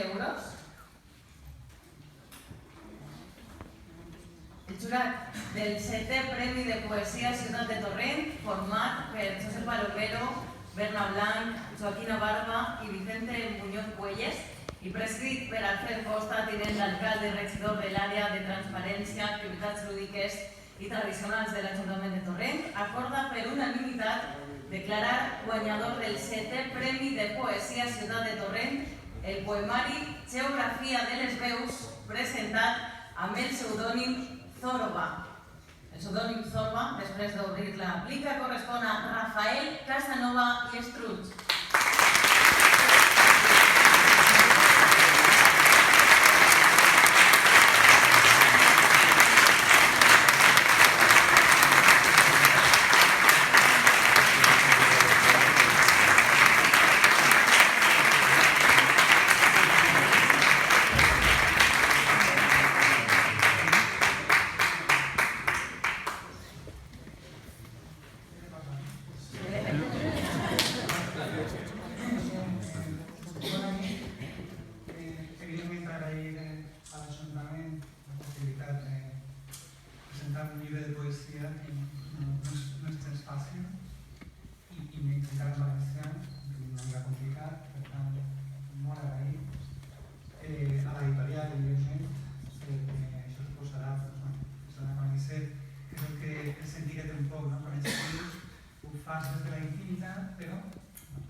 euros. El jurat del 7è Premi de Poesia Ciutat de Torrent, format per Josep Palomero, Berna Blanc, Joaquina Barba i Vicente Muñoz Puelles, i prescrit per Alfred Costa, tinent d'alcalde i regidor de l'àrea de transparència, activitats lúdiques i tradicionals de l'Ajuntament de Torrent, acorda per unanimitat declarar guanyador del 7è Premi de Poesia Ciutat de Torrent el poemari Geografia de les Veus, presentat amb el pseudònim Zorba. El pseudònim Zorba, després d'obrir la plica, correspon a Rafael Casanova i Estruig. Un llibre de poesia no és gens fàcil i menys encara en valencià, una mica complicat, per tant, molt agraït a l'editorial, evidentment, perquè això suposarà conèixer que és el que el sentit que té un poc, quan ets aquí ho fas des de la intimitat, però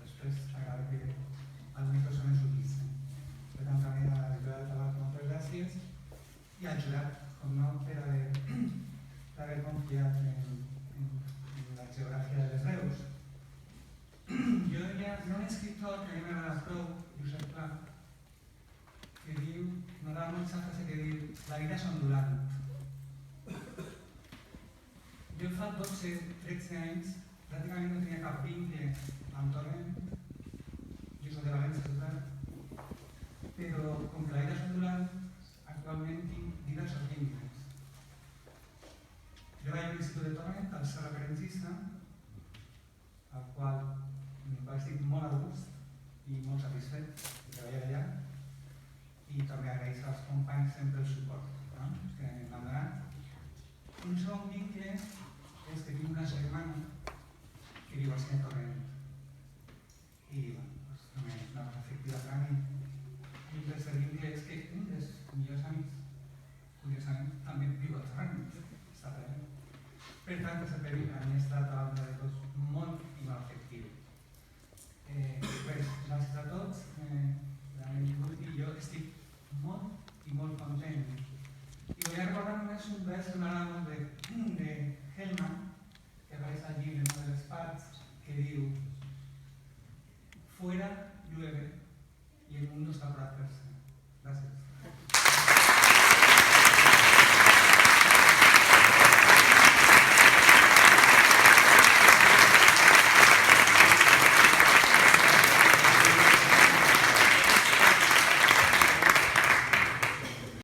després t'agrada que algunes persones ho diguin. Per tant, també a l'editorial de Tabac, moltes gràcies, i al jurat, com no, per haver confiat en la geografia de les veus. Jo hi ha un escriptor que a mi m'agrada prou, Josep Pla, que diu, m'agrada molt aquesta frase que diu, la vida és ondulant. Jo fa 12-13 anys pràcticament no tenia cap vincle amb Torrent, jo soc de València, ciutat, però com que la vida és ondulant, actualment tinc diversos vincles. Treballo a l'Institut de Torrent, al Serra Perenchista,